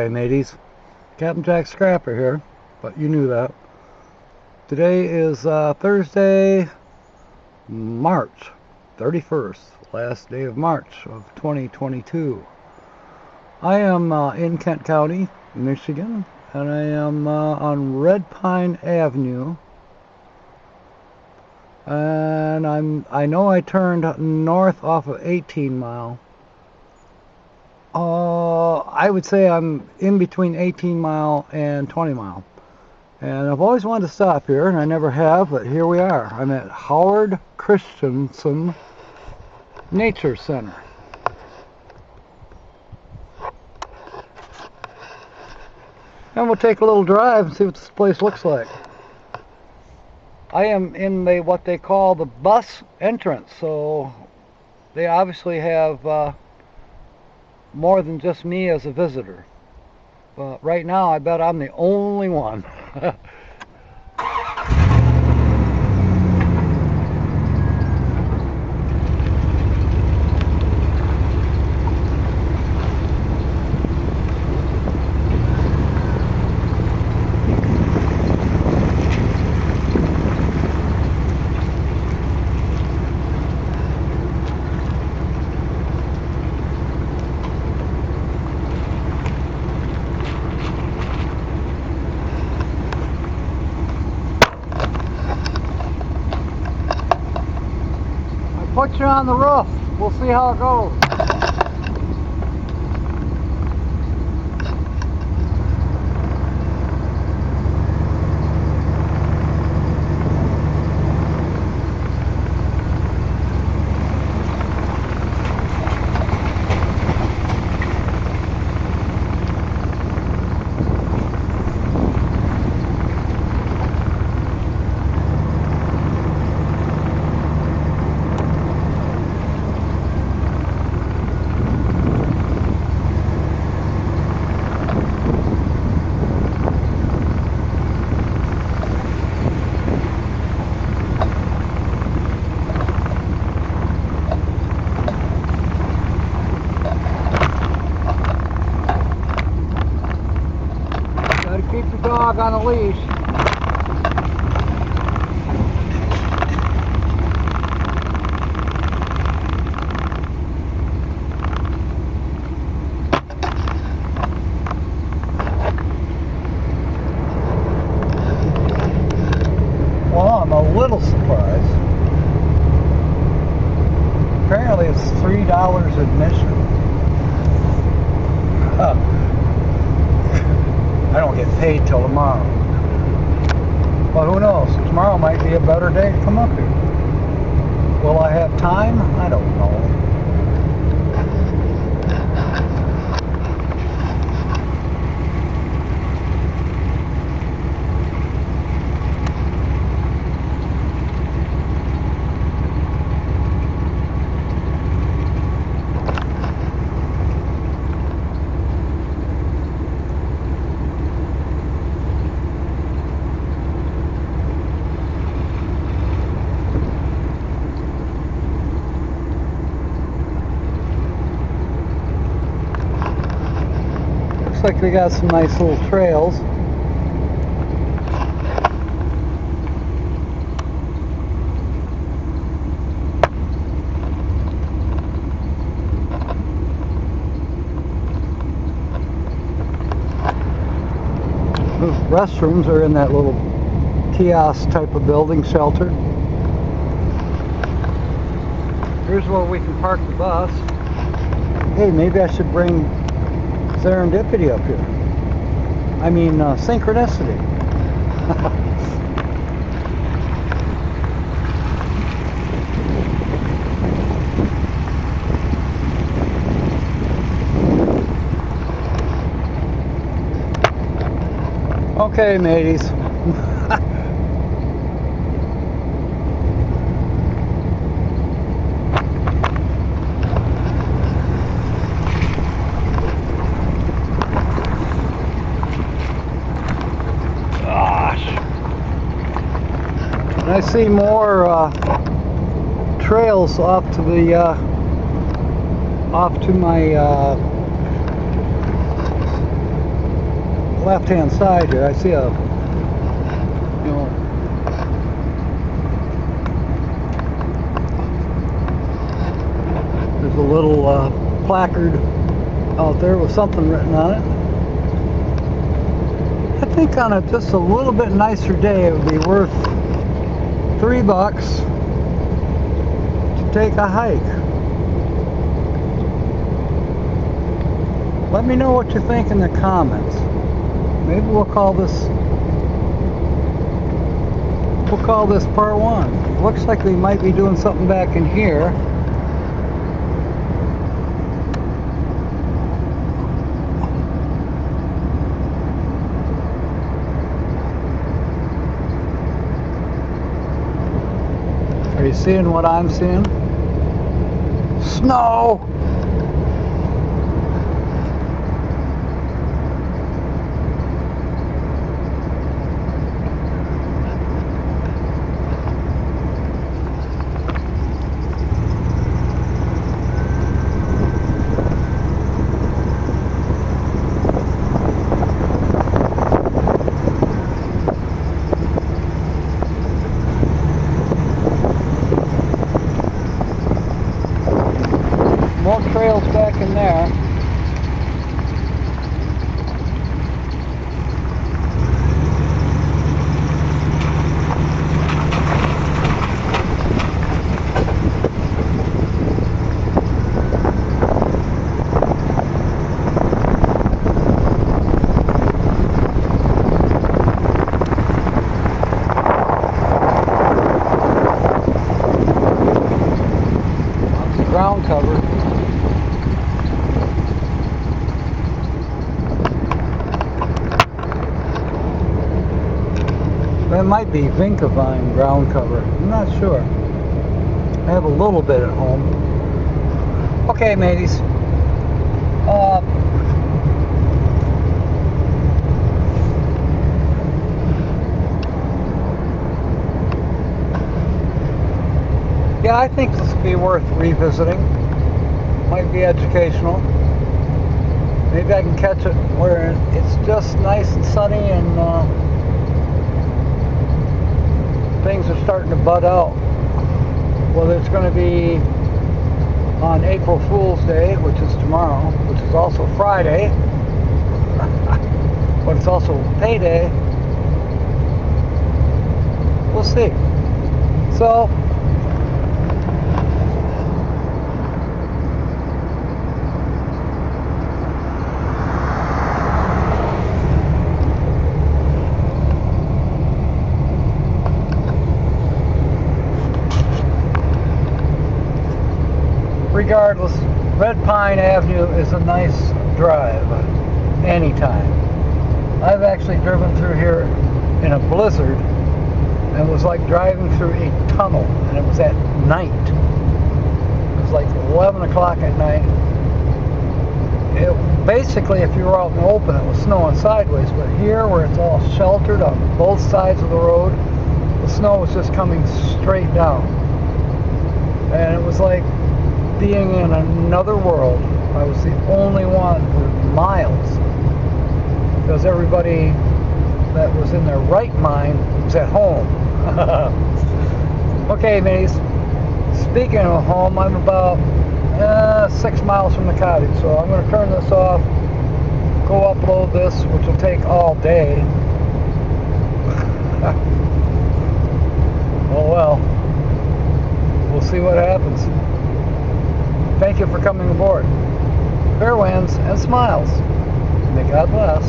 G'day mateys, Captain Jack Scrapper here, but you knew that. Today is Thursday, March 31st, last day of March of 2022. I am in Kent County, Michigan, and I am on Red Pine Avenue. And I know I turned north off of 18 Mile. I would say I'm in between 18 Mile and 20 Mile. And I've always wanted to stop here, and I never have, but here we are. I'm at Howard Christensen Nature Center. And we'll take a little drive and see what this place looks like. I am in what they call the bus entrance, so they obviously have more than just me as a visitor. But right now, I bet I'm the only one. Put you on the roof. We'll see how it goes. Keep the dog on a leash. Well, I'm a little surprised. Apparently it's $3 admission. I don't get paid till tomorrow. But who knows? Tomorrow might be a better day to come up here. Will I have time? I don't know. Looks like we got some nice little trails. Those restrooms are in that little kiosk type of building shelter. Here's where we can park the bus. Hey, maybe I should bring serendipity up here. I mean, synchronicity. Okay, mateys. I see more trails off to the off to my left-hand side here, I see a, you know, there's a little placard out there with something written on it. I think on just a little bit nicer day, it would be worth $3 to take a hike. Let me know what you think in the comments. Maybe we'll call this part one. Looks like we might be doing something back in here. Are you seeing what I'm seeing? Snow! More trails back in there. Lots of ground cover. That might be Vinca vine ground cover. I'm not sure. I have a little bit at home. Okay, mateys. Yeah, I think this would be worth revisiting. Might be educational. Maybe I can catch it where it's just nice and sunny and things are starting to bud out. Whether it's going to be on April Fool's Day, which is tomorrow, which is also Friday, but it's also payday. We'll see. So, regardless, Red Pine Avenue is a nice drive anytime. I've actually driven through here in a blizzard and it was like driving through a tunnel, and it was at night. It was like 11 o'clock at night. Basically, if you were out in the open, it was snowing sideways, but here where it's all sheltered on both sides of the road, the snow was just coming straight down. And it was like being in another world. I was the only one for miles because everybody that was in their right mind was at home. Okay, mates, speaking of home, I'm about 6 miles from the cottage, so I'm going to turn this off, go upload this, which will take all day. Oh well, we'll see what happens. Thank you for coming aboard. Fair winds and smiles. May God bless.